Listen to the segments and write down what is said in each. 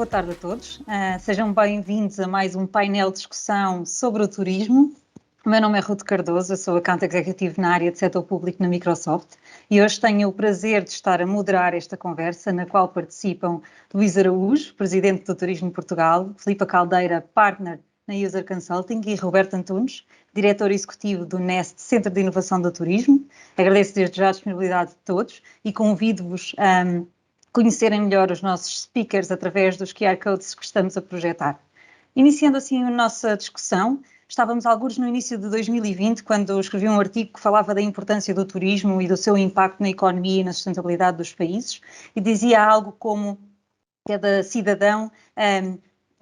boa tarde a todos. Sejam bem-vindos a mais um painel de discussão sobre o turismo. O meu nome é Ruth Cardoso, eu sou Account Executive na área de setor público na Microsoft e hoje tenho o prazer de estar a moderar esta conversa, na qual participam Luís Araújo, Presidente do Turismo de Portugal, Filipa Caldeira, Partner na User Consulting, e Roberto Antunes, Diretor Executivo do NEST, Centro de Inovação do Turismo. Agradeço desde já a disponibilidade de todos e convido-vos a conhecerem melhor os nossos speakers através dos QR Codes que estamos a projetar. Iniciando assim a nossa discussão, estávamos algures no início de 2020, quando escrevi um artigo que falava da importância do turismo e do seu impacto na economia e na sustentabilidade dos países, e dizia algo como cada cidadão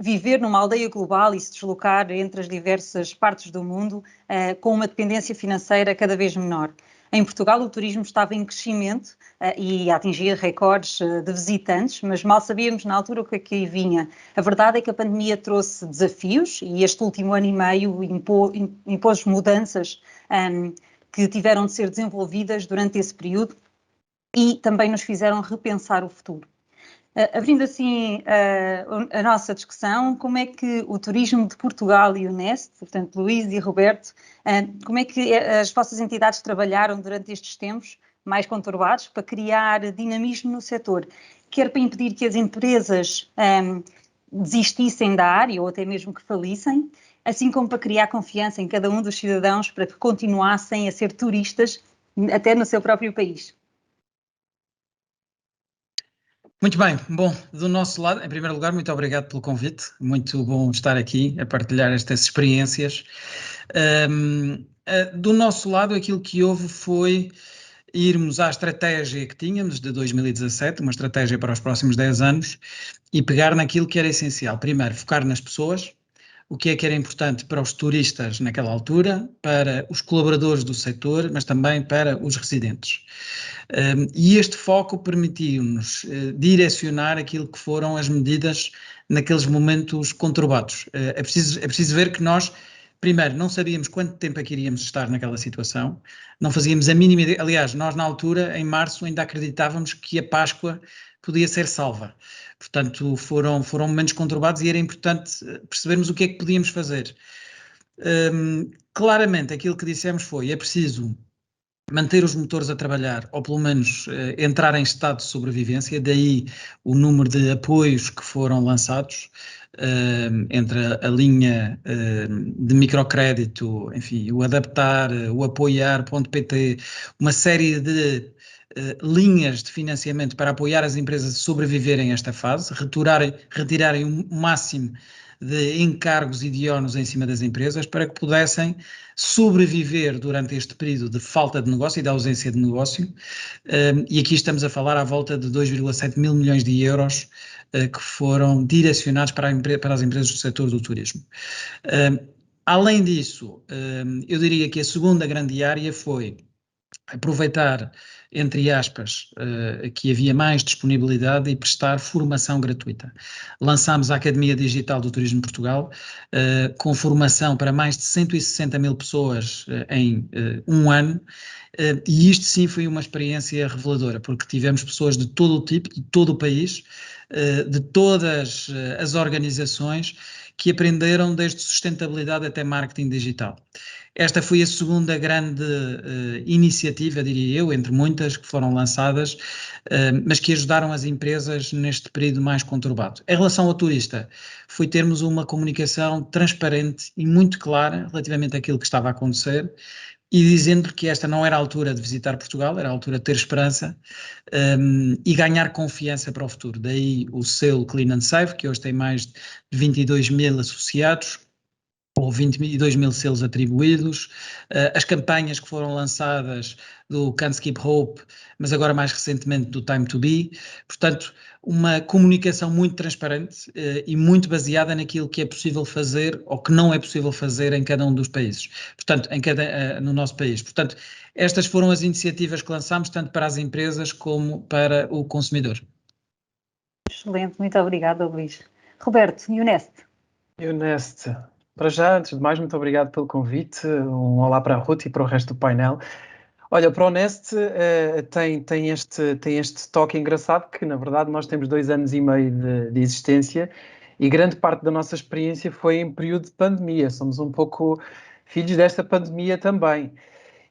viver numa aldeia global e se deslocar entre as diversas partes do mundo com uma dependência financeira cada vez menor. Em Portugal, o turismo estava em crescimento e atingia recordes de visitantes, mas mal sabíamos na altura o que aqui vinha. A verdade é que a pandemia trouxe desafios e este último ano e meio impôs mudanças que tiveram de ser desenvolvidas durante esse período e também nos fizeram repensar o futuro. Abrindo assim a nossa discussão, como é que o turismo de Portugal e o NEST, portanto Luís e Roberto, como é que as vossas entidades trabalharam durante estes tempos mais conturbados para criar dinamismo no setor, quer para impedir que as empresas desistissem da área ou até mesmo que falissem, assim como para criar confiança em cada um dos cidadãos para que continuassem a ser turistas até no seu próprio país? Muito bem, bom, do nosso lado, em primeiro lugar, muito obrigado pelo convite, muito bom estar aqui a partilhar estas experiências. Do nosso lado, aquilo que houve foi irmos à estratégia que tínhamos de 2017, uma estratégia para os próximos 10 anos, e pegar naquilo que era essencial. Primeiro, focar nas pessoas, o que é que era importante para os turistas naquela altura, para os colaboradores do setor, mas também para os residentes. E este foco permitiu-nos direcionar aquilo que foram as medidas naqueles momentos conturbados. É preciso ver que nós, primeiro, não sabíamos quanto tempo é que iríamos estar naquela situação, não fazíamos a mínima ideia. Aliás, nós na altura, em março, ainda acreditávamos que a Páscoa podia ser salva. Portanto, foram momentos conturbados e era importante percebermos o que é que podíamos fazer. Claramente, aquilo que dissemos foi, é preciso manter os motores a trabalhar, ou pelo menos entrar em estado de sobrevivência, daí o número de apoios que foram lançados, entre a linha de microcrédito, enfim, o Adaptar, o Apoiar.pt, uma série de linhas de financiamento para apoiar as empresas a sobreviverem a esta fase, retirarem o máximo de encargos hediondos em cima das empresas para que pudessem sobreviver durante este período de falta de negócio e de ausência de negócio, e aqui estamos a falar à volta de 2,7 mil milhões de euros que foram direcionados para as empresas do setor do turismo. Além disso, eu diria que a segunda grande área foi aproveitar, entre aspas, que havia mais disponibilidade e prestar formação gratuita. Lançámos a Academia Digital do Turismo de Portugal, com formação para mais de 160 mil pessoas em um ano, e isto sim foi uma experiência reveladora, porque tivemos pessoas de todo o tipo, de todo o país, de todas as organizações, que aprenderam desde sustentabilidade até marketing digital. Esta foi a segunda grande iniciativa, diria eu, entre muitas que foram lançadas, mas que ajudaram as empresas neste período mais conturbado. Em relação ao turista, foi termos uma comunicação transparente e muito clara relativamente àquilo que estava a acontecer, e dizendo que esta não era a altura de visitar Portugal, era a altura de ter esperança e ganhar confiança para o futuro. Daí o selo Clean and Safe, que hoje tem mais de 22 mil associados, ou 22 mil selos atribuídos, as campanhas que foram lançadas do Can't Skip Hope, mas agora mais recentemente do Time to Be. Portanto, uma comunicação muito transparente e muito baseada naquilo que é possível fazer ou que não é possível fazer em cada um dos países, portanto, no nosso país. Portanto, estas foram as iniciativas que lançámos, tanto para as empresas como para o consumidor. Excelente, muito obrigada, Luís. Roberto, e o NEST? E o NEST, para já, antes de mais, muito obrigado pelo convite. Um olá para a Ruth e para o resto do painel. Olha, o ProNest tem este toque engraçado que, na verdade, nós temos 2 anos e meio de existência e grande parte da nossa experiência foi em período de pandemia. Somos um pouco filhos desta pandemia também.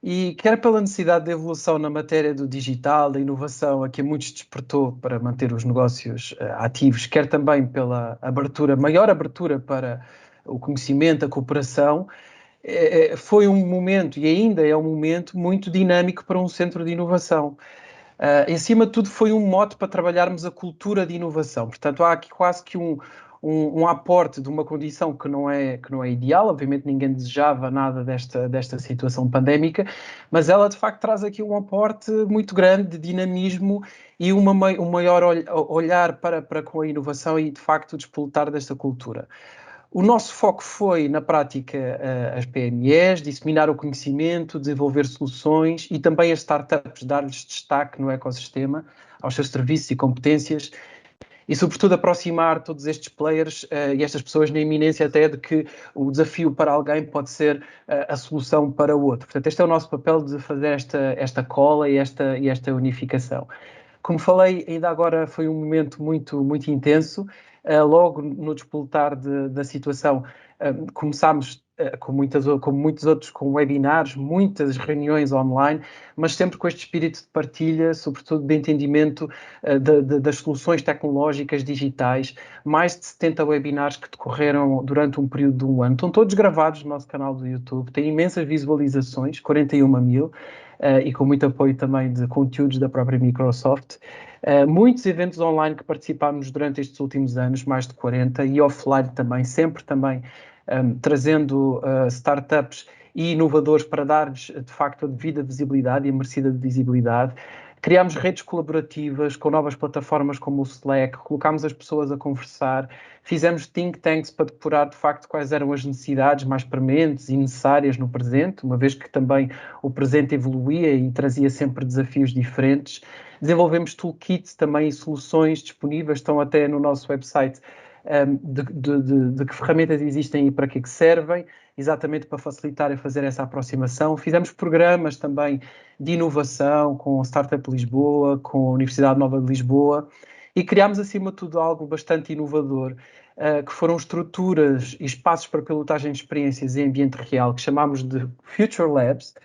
E quer pela necessidade de evolução na matéria do digital, da inovação, a que a muitos despertou para manter os negócios ativos, quer também pela maior abertura para o conhecimento, a cooperação, foi um momento, e ainda é um momento, muito dinâmico para um centro de inovação. Em cima de tudo, foi um mote para trabalharmos a cultura de inovação. Portanto, há aqui quase que um aporte de uma condição que não é ideal, obviamente ninguém desejava nada desta situação pandémica, mas ela de facto traz aqui um aporte muito grande de dinamismo e um maior olhar para com a inovação e de facto o despoletar desta cultura. O nosso foco foi, na prática, as PMEs, disseminar o conhecimento, desenvolver soluções e também as startups, dar-lhes destaque no ecossistema, aos seus serviços e competências e, sobretudo, aproximar todos estes players e estas pessoas na iminência até de que o desafio para alguém pode ser a solução para o outro. Portanto, este é o nosso papel de fazer esta cola e esta unificação. Como falei, ainda agora foi um momento muito, muito intenso. Logo no despoletar da situação, começámos, como muitos outros, com webinars, muitas reuniões online, mas sempre com este espírito de partilha, sobretudo de entendimento das soluções tecnológicas digitais. Mais de 70 webinars que decorreram durante um período de um ano. Estão todos gravados no nosso canal do YouTube, tem imensas visualizações, 41.000. E com muito apoio também de conteúdos da própria Microsoft. Muitos eventos online que participámos durante estes últimos anos, mais de 40, e offline também, sempre também trazendo startups e inovadores para dar-lhes, de facto, a devida visibilidade e a merecida visibilidade. Criámos redes colaborativas com novas plataformas como o Slack, colocámos as pessoas a conversar, fizemos think tanks para depurar de facto quais eram as necessidades mais prementes e necessárias no presente, uma vez que também o presente evoluía e trazia sempre desafios diferentes. Desenvolvemos toolkits também e soluções disponíveis, estão até no nosso website, de que ferramentas existem e para que servem, exatamente para facilitar e fazer essa aproximação. Fizemos programas também de inovação com a Startup Lisboa, com a Universidade Nova de Lisboa e criámos, acima de tudo, algo bastante inovador, que foram estruturas e espaços para pilotagem de experiências em ambiente real, que chamámos de Future Labs,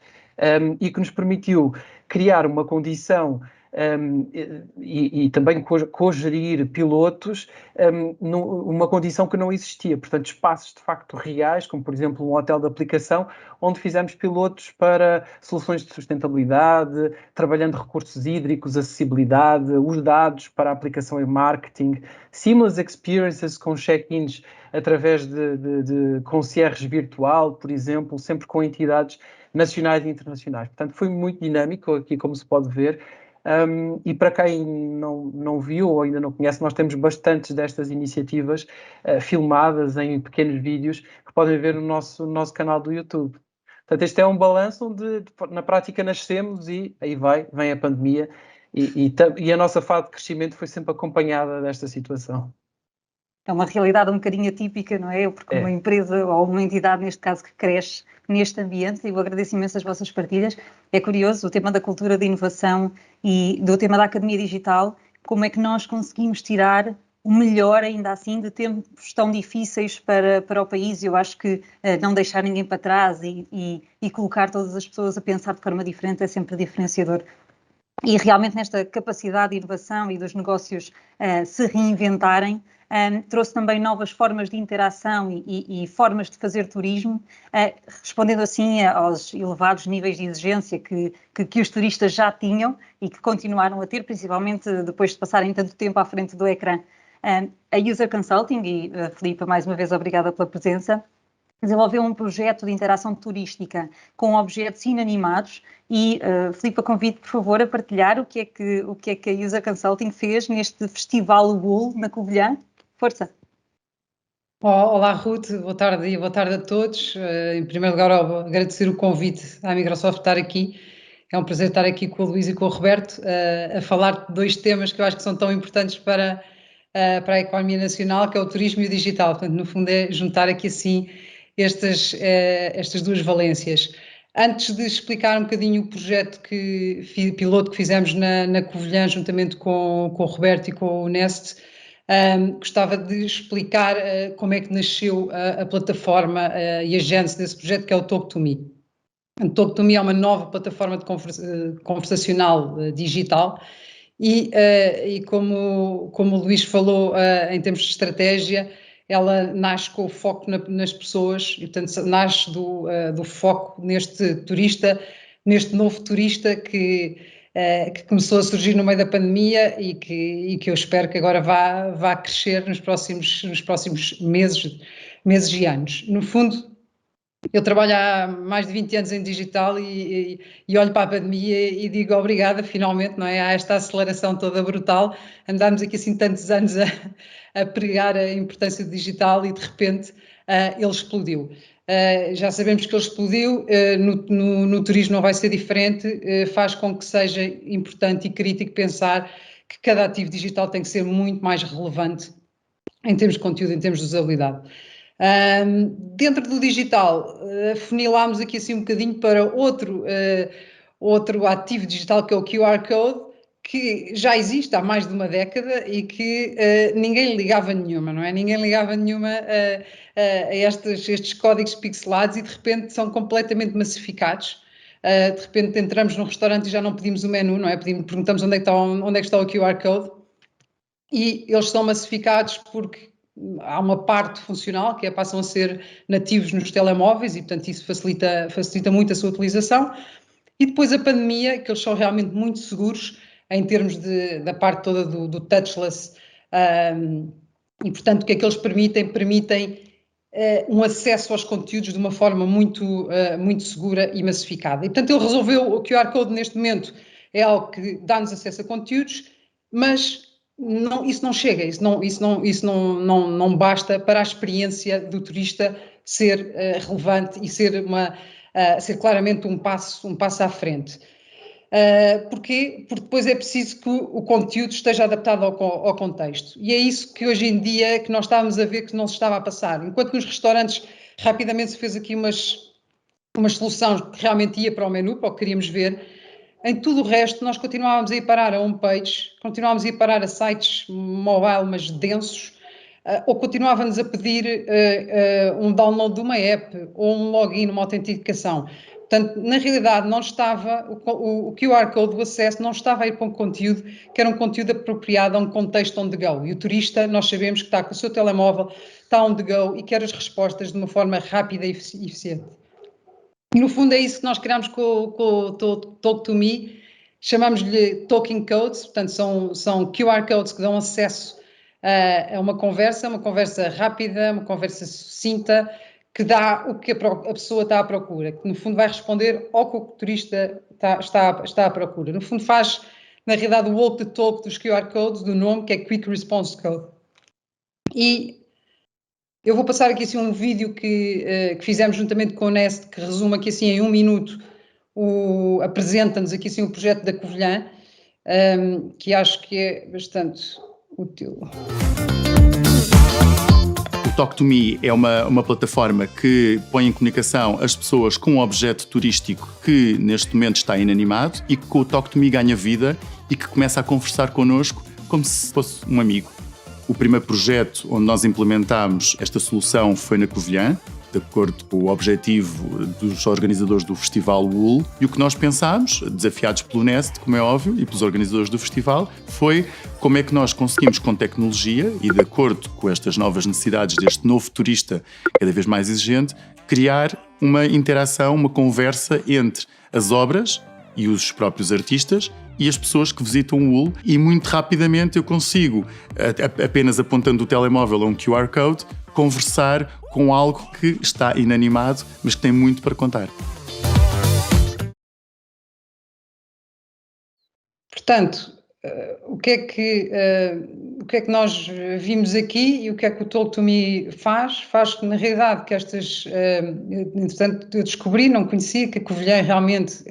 e que nos permitiu criar uma condição e também cogerir pilotos numa condição que não existia. Portanto, espaços de facto reais, como por exemplo um hotel de aplicação, onde fizemos pilotos para soluções de sustentabilidade, trabalhando recursos hídricos, acessibilidade, os dados para a aplicação em marketing, seamless experiences com check-ins através de concierge virtual, por exemplo, sempre com entidades nacionais e internacionais. Portanto, foi muito dinâmico aqui, como se pode ver. E para quem não viu ou ainda não conhece, nós temos bastantes destas iniciativas filmadas em pequenos vídeos que podem ver no nosso canal do YouTube. Portanto, este é um balanço onde na prática nascemos e aí vem a pandemia e a nossa fase de crescimento foi sempre acompanhada desta situação. É uma realidade um bocadinho atípica, não é? Porque uma empresa ou uma entidade, neste caso, que cresce neste ambiente, e eu agradeço imenso as vossas partilhas. É curioso o tema da cultura de inovação e do tema da academia digital, como é que nós conseguimos tirar o melhor, ainda assim, de tempos tão difíceis para o país. Eu acho que não deixar ninguém para trás e colocar todas as pessoas a pensar de forma diferente é sempre diferenciador. E realmente nesta capacidade de inovação e dos negócios se reinventarem, trouxe também novas formas de interação e formas de fazer turismo, respondendo assim aos elevados níveis de exigência que os turistas já tinham e que continuaram a ter, principalmente depois de passarem tanto tempo à frente do ecrã. A User Consulting, e Filipa, mais uma vez, obrigada pela presença, desenvolveu um projeto de interação turística com objetos inanimados e, Filipa, convido, por favor, a partilhar o que é que a User Consulting fez neste Festival Wool na Covilhã. Força! Olá, Ruth, boa tarde e boa tarde a todos. Em primeiro lugar, agradecer o convite à Microsoft estar aqui. É um prazer estar aqui com o Luís e com o Roberto a falar de dois temas que eu acho que são tão importantes para a economia nacional, que é o turismo e o digital. Portanto, no fundo, é juntar aqui assim estas duas valências. Antes de explicar um bocadinho o projeto piloto que fizemos na Covilhã, juntamente com o Roberto e com o Nest, gostava de explicar como é que nasceu a plataforma e a gênese desse projeto, que é o Talk2Me. O Talk2Me é uma nova plataforma de conversacional digital e como o Luís falou, em termos de estratégia, ela nasce com o foco nas pessoas e, portanto, nasce do foco neste turista, neste novo turista que começou a surgir no meio da pandemia e que eu espero que agora vá crescer nos próximos meses e anos. No fundo, eu trabalho há mais de 20 anos em digital e olho para a pandemia e digo obrigada, finalmente, não é? Há esta aceleração toda brutal. Andámos aqui assim tantos anos a pregar a importância do digital e de repente ele explodiu. Já sabemos que ele explodiu, no turismo não vai ser diferente, faz com que seja importante e crítico pensar que cada ativo digital tem que ser muito mais relevante em termos de conteúdo, em termos de usabilidade. Dentro do digital, afunilámos aqui assim um bocadinho para outro ativo digital, que é o QR Code, que já existe há mais de uma década e que ninguém lhe ligava nenhuma, não é? Ninguém ligava nenhuma a estes códigos pixelados e de repente são completamente massificados. De repente entramos num restaurante e já não pedimos o menu, não é? Perguntamos onde é que está o QR Code e eles são massificados porque há uma parte funcional, que passam a ser nativos nos telemóveis e, portanto, isso facilita muito a sua utilização. E depois a pandemia, que eles são realmente muito seguros em termos da parte toda do touchless. E, portanto, o que é que eles permitem? Permitem um acesso aos conteúdos de uma forma muito segura e massificada. E, portanto, ele resolveu, o QR Code neste momento é algo que dá-nos acesso a conteúdos, mas isso não chega, isso não basta para a experiência do turista ser relevante e ser claramente um passo à frente. Porquê? Porque depois é preciso que o conteúdo esteja adaptado ao contexto. E é isso que hoje em dia que nós estávamos a ver que não se estava a passar. Enquanto nos restaurantes rapidamente se fez aqui umas soluções que realmente ia para o menu, para o que queríamos ver, em tudo o resto, nós continuávamos a ir parar a homepages, continuávamos a ir parar a sites mobile, mas densos, ou continuávamos a pedir um download de uma app ou um login, uma autenticação. Portanto, na realidade, não estava, o QR Code, o acesso, não estava a ir para um conteúdo que era um conteúdo apropriado a um contexto on the go. E o turista, nós sabemos que está com o seu telemóvel, está on the go e quer as respostas de uma forma rápida e eficiente. E no fundo é isso que nós criámos com o Talk2Me, chamamos-lhe Talking Codes, portanto são QR Codes que dão acesso a uma conversa rápida, uma conversa sucinta, que dá o que a pessoa está à procura, que no fundo vai responder ao que o turista está à procura. No fundo faz, na realidade, o walk the talk dos QR Codes, do nome, que é Quick Response Code. E eu vou passar aqui assim um vídeo que fizemos juntamente com o Nest, que resume aqui assim em 1 minuto, apresenta-nos aqui assim o projeto da Covilhã, que acho que é bastante útil. O Talk2Me é uma plataforma que põe em comunicação as pessoas com um objeto turístico que neste momento está inanimado e que com o Talk2Me ganha vida e que começa a conversar connosco como se fosse um amigo. O primeiro projeto onde nós implementámos esta solução foi na Covilhã, de acordo com o objetivo dos organizadores do Festival Wool. E o que nós pensámos, desafiados pelo Nest, como é óbvio, e pelos organizadores do festival, foi como é que nós conseguimos, com tecnologia e de acordo com estas novas necessidades deste novo turista cada vez mais exigente, criar uma interação, uma conversa entre as obras e os próprios artistas e as pessoas que visitam o Wool, e muito rapidamente eu consigo, apenas apontando o telemóvel a um QR Code, conversar com algo que está inanimado, mas que tem muito para contar. Portanto, o que é que nós vimos aqui e o que é que o Talk2Me faz? Faz que, na realidade, que estas... entretanto, eu descobri, não conhecia, que a Covilhã realmente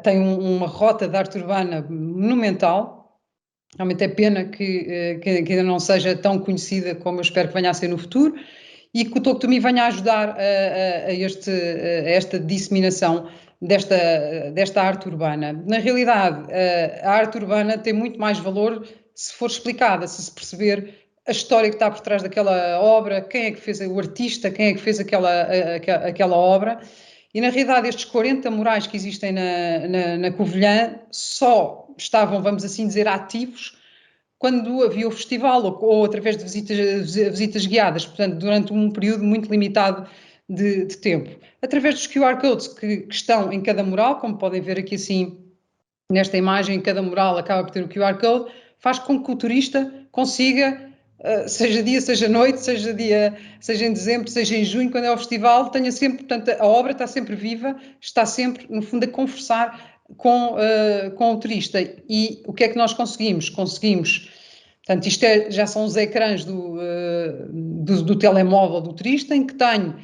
tem uma rota de arte urbana monumental. Realmente é pena que ainda não seja tão conhecida como eu espero que venha a ser no futuro. e que o Talk to Me venha a ajudar a esta disseminação desta arte urbana. Na realidade, a arte urbana tem muito mais valor se for explicada, se perceber a história que está por trás daquela obra, quem é que fez o artista, quem é que fez aquela obra. E, na realidade, estes 40 murais que existem na Covilhã só estavam, vamos assim dizer, ativos quando havia o festival ou através de visitas guiadas, portanto, durante um período muito limitado de tempo. Através dos QR Codes que estão em cada mural, como podem ver aqui assim nesta imagem, cada mural acaba por ter o QR Code, faz com que o turista consiga, seja dia, seja noite, seja em dezembro, seja em junho, quando é o festival, tenha sempre, portanto, a obra está sempre viva, está sempre, no fundo, a conversar com o turista. E o que é que nós conseguimos? Portanto, isto já são os ecrãs do telemóvel do turista, em que tenho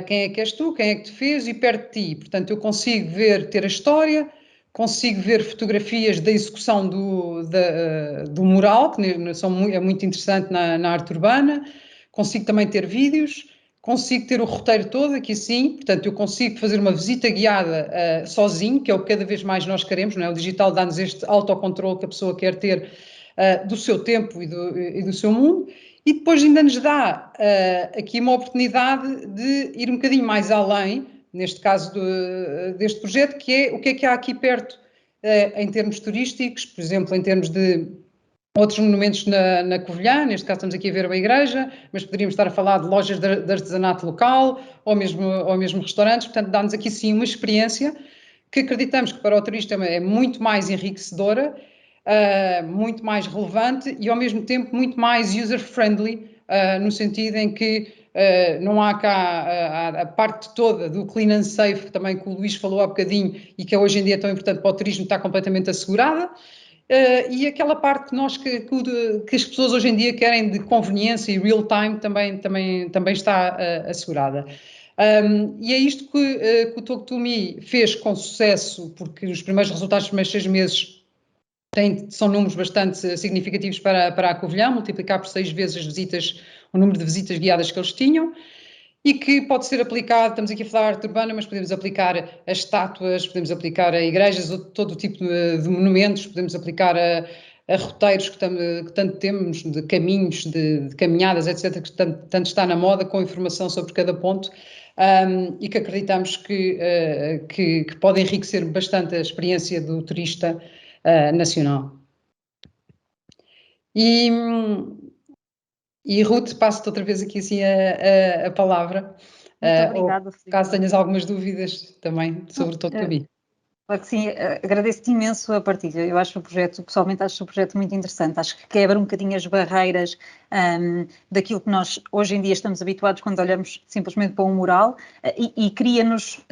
quem é que és tu, quem é que te fez e perto de ti. Portanto, eu consigo ter a história, consigo ver fotografias da execução do mural, que é muito interessante na arte urbana, consigo também ter vídeos, consigo ter o roteiro todo aqui assim, portanto eu consigo fazer uma visita guiada sozinho, que é o que cada vez mais nós queremos, não é? O digital dá-nos este autocontrole que a pessoa quer ter do seu tempo e do seu mundo, e depois ainda nos dá aqui uma oportunidade de ir um bocadinho mais além, neste caso deste projeto, que é o que há aqui perto em termos turísticos, por exemplo, em termos de outros monumentos na Covilhã, neste caso estamos aqui a ver uma igreja, mas poderíamos estar a falar de lojas de artesanato local ou mesmo restaurantes, portanto dá-nos aqui sim uma experiência que acreditamos que para o turista é muito mais enriquecedora, muito mais relevante e ao mesmo tempo muito mais user-friendly, no sentido em que não há cá a parte toda do clean and safe, também que o Luís falou há bocadinho e que hoje em dia é tão importante para o turismo, está completamente assegurada. E aquela parte que as pessoas hoje em dia querem de conveniência e real time também está assegurada. E é isto que o Talk to Me fez com sucesso, porque os primeiros resultados dos primeiros 6 meses são números bastante significativos para a Covilhã, multiplicar por 6 vezes o número de visitas guiadas que eles tinham, e que pode ser aplicado, estamos aqui a falar de arte urbana, mas podemos aplicar a estátuas, podemos aplicar a igrejas, todo o tipo de monumentos, podemos aplicar a roteiros que tanto temos, de caminhos, de caminhadas, etc., que tanto está na moda, com informação sobre cada ponto, e que acreditamos que pode enriquecer bastante a experiência do turista nacional. E Ruth, passo-te outra vez aqui assim a palavra. Muito obrigada, caso tenhas algumas dúvidas também sobre o Talk to Me. Claro que sim, agradeço-te imenso a partilha. Eu pessoalmente acho o projeto muito interessante. Acho que quebra um bocadinho as barreiras daquilo que nós hoje em dia estamos habituados quando olhamos simplesmente para um mural e cria-nos...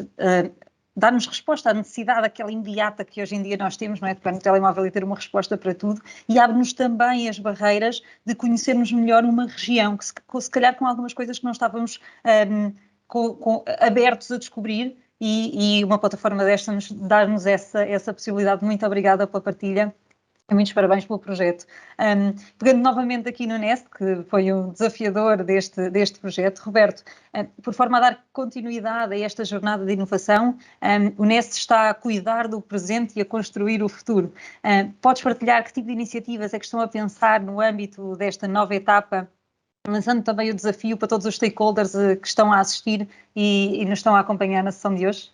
dá-nos resposta à necessidade, aquela imediata que hoje em dia nós temos, não é? De pegar no telemóvel e ter uma resposta para tudo, e abre-nos também as barreiras de conhecermos melhor uma região, que se calhar com algumas coisas que não estávamos abertos a descobrir, e uma plataforma desta dá-nos essa possibilidade. Muito obrigada pela partilha. Muitos parabéns pelo projeto. Pegando novamente aqui no Nest, que foi o desafiador deste projeto, Roberto, por forma a dar continuidade a esta jornada de inovação, o Nest está a cuidar do presente e a construir o futuro. Podes partilhar que tipo de iniciativas é que estão a pensar no âmbito desta nova etapa, lançando também o desafio para todos os stakeholders que estão a assistir e nos estão a acompanhar na sessão de hoje?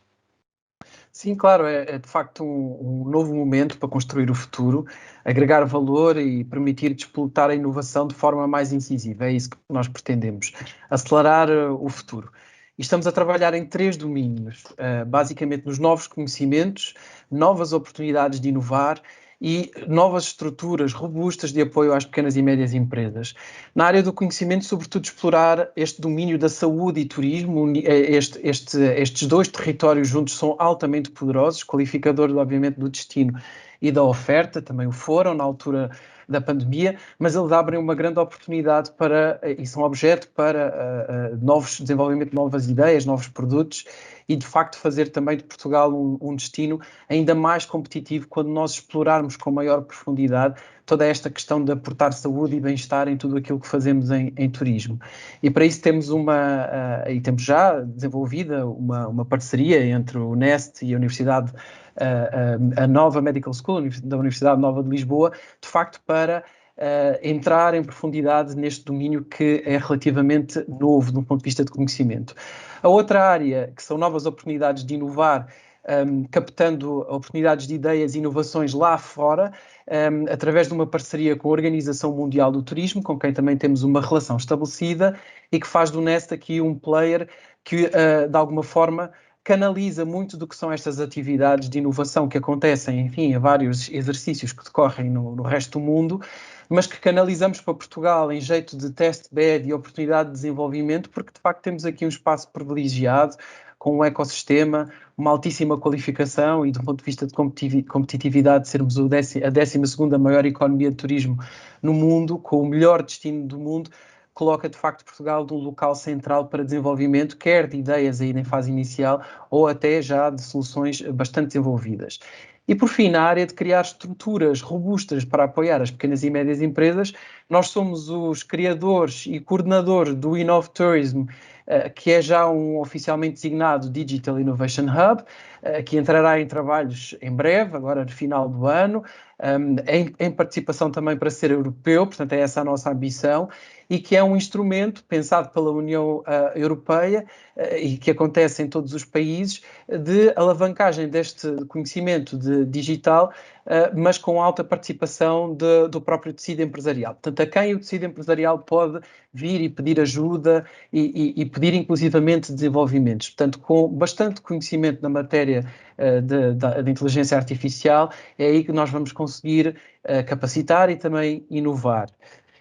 Sim, claro, é de facto um novo momento para construir o futuro, agregar valor e permitir desplotar a inovação de forma mais incisiva. É isso que nós pretendemos, acelerar o futuro. E estamos a trabalhar em 3 domínios, basicamente nos novos conhecimentos, novas oportunidades de inovar e novas estruturas robustas de apoio às pequenas e médias empresas. Na área do conhecimento, sobretudo explorar este domínio da saúde e turismo. Estes 2 territórios juntos são altamente poderosos, qualificadores, obviamente, do destino e da oferta, também o foram na altura da pandemia, mas eles abrem uma grande oportunidade e são objeto para desenvolvimento de novas ideias, novos produtos, e de facto fazer também de Portugal um destino ainda mais competitivo quando nós explorarmos com maior profundidade toda esta questão de aportar saúde e bem-estar em tudo aquilo que fazemos em turismo. E para isso temos temos já desenvolvida uma parceria entre o NEST e a Universidade, a Nova Medical School, da Universidade Nova de Lisboa, de facto para entrar em profundidade neste domínio que é relativamente novo do ponto de vista de conhecimento. A outra área, que são novas oportunidades de inovar, captando oportunidades de ideias e inovações lá fora, através de uma parceria com a Organização Mundial do Turismo, com quem também temos uma relação estabelecida e que faz do NEST aqui um player que, de alguma forma, canaliza muito do que são estas atividades de inovação que acontecem, enfim, a vários exercícios que decorrem no resto do mundo, mas que canalizamos para Portugal em jeito de test bed e oportunidade de desenvolvimento, porque de facto temos aqui um espaço privilegiado, com um ecossistema, uma altíssima qualificação e do ponto de vista de competitividade sermos a 12ª maior economia de turismo no mundo, com o melhor destino do mundo, coloca de facto Portugal num local central para desenvolvimento, quer de ideias ainda em fase inicial ou até já de soluções bastante desenvolvidas. E por fim, na área de criar estruturas robustas para apoiar as pequenas e médias empresas, nós somos os criadores e coordenadores do Innov Tourism, que é já um oficialmente designado Digital Innovation Hub, que entrará em trabalhos em breve, agora no final do ano, em participação também para ser europeu, portanto é essa a nossa ambição, e que é um instrumento pensado pela União Europeia e que acontece em todos os países de alavancagem deste conhecimento digital, mas com alta participação do próprio tecido empresarial. Portanto, a quem o tecido empresarial pode vir e pedir ajuda e pedir inclusivamente desenvolvimentos. Portanto, com bastante conhecimento na matéria de inteligência artificial, é aí que nós vamos conseguir capacitar e também inovar.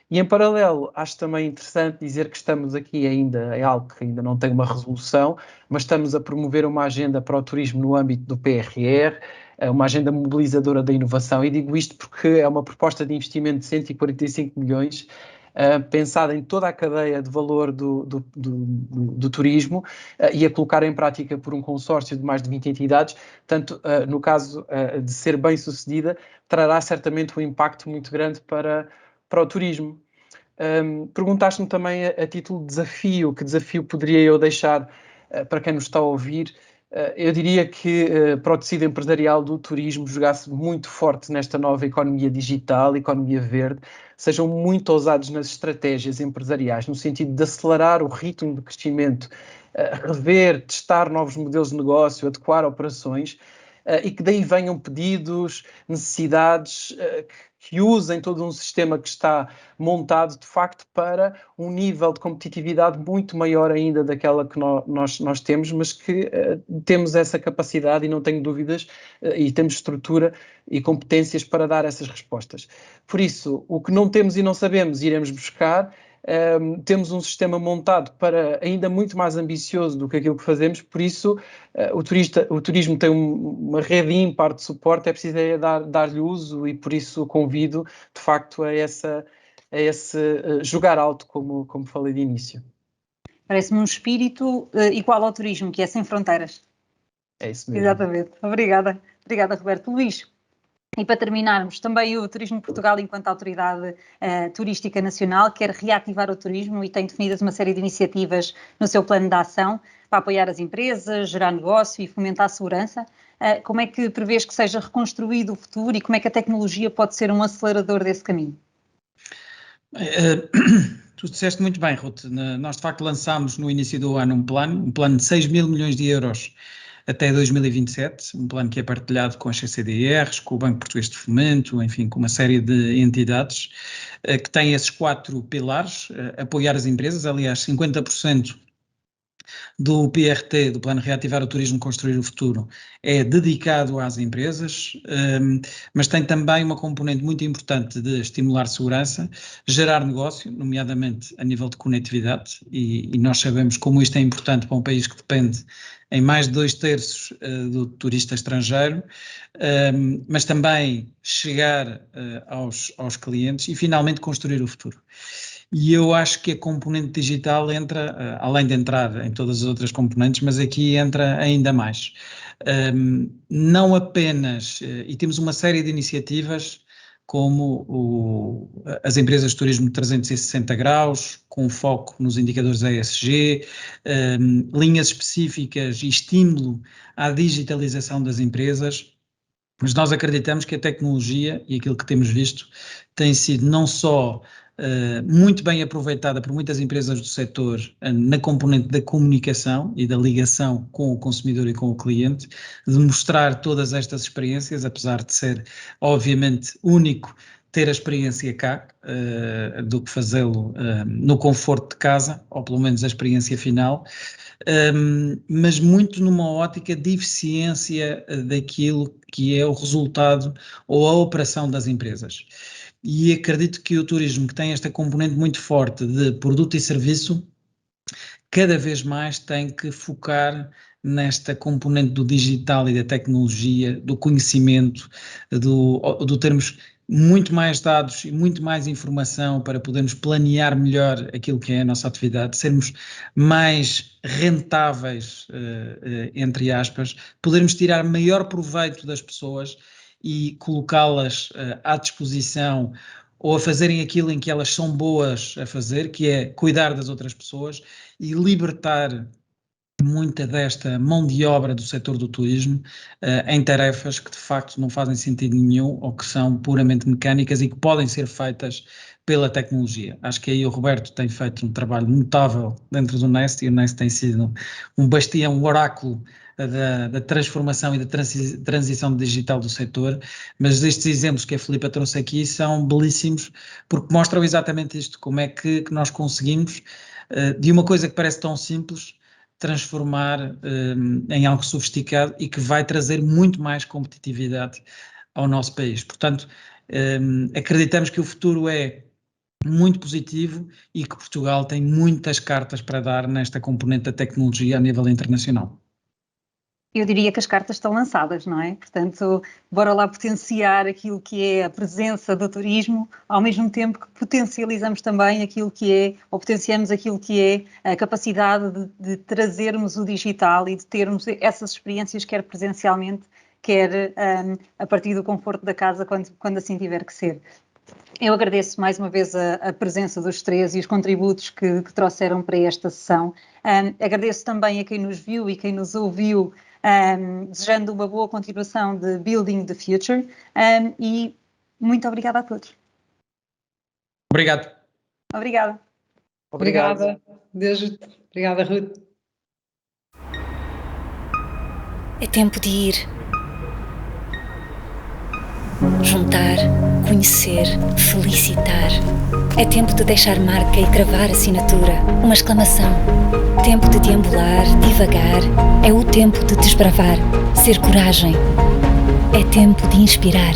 E em paralelo, acho também interessante dizer que estamos aqui ainda, é algo que ainda não tem uma resolução, mas estamos a promover uma agenda para o turismo no âmbito do PRR, uma agenda mobilizadora da inovação, e digo isto porque é uma proposta de investimento de 145 milhões, pensada em toda a cadeia de valor do turismo e a colocar em prática por um consórcio de mais de 20 entidades. Portanto, no caso de ser bem sucedida, trará certamente um impacto muito grande para o turismo. Perguntaste-me também a título de desafio, que desafio poderia eu deixar para quem nos está a ouvir? Eu diria que para o tecido empresarial do turismo jogasse muito forte nesta nova economia digital, economia verde, sejam muito ousados nas estratégias empresariais, no sentido de acelerar o ritmo de crescimento, rever, testar novos modelos de negócio, adequar operações, e que daí venham pedidos, necessidades que usem todo um sistema que está montado de facto para um nível de competitividade muito maior ainda daquela que nós temos, mas que temos essa capacidade e não tenho dúvidas, e temos estrutura e competências para dar essas respostas. Por isso, o que não temos e não sabemos, iremos buscar. Temos um sistema montado para ainda muito mais ambicioso do que aquilo que fazemos, por isso o turismo tem uma rede ímpar de suporte, é preciso dar-lhe uso, e por isso convido de facto a esse jogar alto, como falei de início. Parece-me um espírito igual ao turismo, que é sem fronteiras. É isso mesmo. Exatamente. Obrigada, Roberto. Luís, e para terminarmos, também o Turismo de Portugal, enquanto autoridade turística nacional, quer reativar o turismo e tem definidas uma série de iniciativas no seu plano de ação para apoiar as empresas, gerar negócio e fomentar a segurança. Como é que prevês que seja reconstruído o futuro e como é que a tecnologia pode ser um acelerador desse caminho? Tu disseste muito bem, Ruth. Nós de facto lançámos no início do ano um plano de 6 mil milhões de euros até 2027, um plano que é partilhado com as CCDRs, com o Banco Português de Fomento, enfim, com uma série de entidades que têm esses 4 pilares: apoiar as empresas. Aliás, 50% do PRT, do Plano Reativar o Turismo, Construir o Futuro, é dedicado às empresas, mas tem também uma componente muito importante de estimular segurança, gerar negócio, nomeadamente a nível de conectividade, e nós sabemos como isto é importante para um país que depende em mais de 2/3 do turista estrangeiro, mas também chegar aos clientes e finalmente construir o futuro. E eu acho que a componente digital entra, além de entrar em todas as outras componentes, mas aqui entra ainda mais. Não apenas, e temos uma série de iniciativas como as empresas de turismo 360 graus, com foco nos indicadores ESG, linhas específicas e estímulo à digitalização das empresas. Mas nós acreditamos que a tecnologia, e aquilo que temos visto, tem sido não só muito bem aproveitada por muitas empresas do setor na componente da comunicação e da ligação com o consumidor e com o cliente, de mostrar todas estas experiências, apesar de ser obviamente único ter a experiência cá, do que fazê-lo no conforto de casa, ou pelo menos a experiência final, mas muito numa ótica de eficiência daquilo que é o resultado ou a operação das empresas. E acredito que o turismo, que tem esta componente muito forte de produto e serviço, cada vez mais tem que focar nesta componente do digital e da tecnologia, do conhecimento, do termos muito mais dados e muito mais informação para podermos planear melhor aquilo que é a nossa atividade, sermos mais rentáveis, entre aspas, podermos tirar maior proveito das pessoas e colocá-las à disposição ou a fazerem aquilo em que elas são boas a fazer, que é cuidar das outras pessoas e libertar muita desta mão de obra do setor do turismo em tarefas que de facto não fazem sentido nenhum ou que são puramente mecânicas e que podem ser feitas pela tecnologia. Acho que aí o Roberto tem feito um trabalho notável dentro do Nest, e o Nest tem sido um bastião, um oráculo da transformação e da transição digital do setor, mas estes exemplos que a Filipa trouxe aqui são belíssimos porque mostram exatamente isto, como é que nós conseguimos de uma coisa que parece tão simples transformar em algo sofisticado e que vai trazer muito mais competitividade ao nosso país. Portanto, acreditamos que o futuro é muito positivo e que Portugal tem muitas cartas para dar nesta componente da tecnologia a nível internacional. Eu diria que as cartas estão lançadas, não é? Portanto, bora lá potenciar aquilo que é a presença do turismo, ao mesmo tempo que potencializamos também aquilo que é, ou potenciamos aquilo que é a capacidade de trazermos o digital e de termos essas experiências, quer presencialmente, quer a partir do conforto da casa, quando assim tiver que ser. Eu agradeço mais uma vez a presença dos três e os contributos que trouxeram para esta sessão. Agradeço também a quem nos viu e quem nos ouviu, desejando uma boa continuação de Building the Future, e muito obrigada a todos. Obrigado. Obrigada. Obrigada. Beijo. Obrigada, Ruth. É tempo de ir. Juntar, conhecer, felicitar. É tempo de deixar marca e cravar assinatura, uma exclamação. Tempo de deambular, divagar. É o tempo de desbravar, ser coragem. É tempo de inspirar.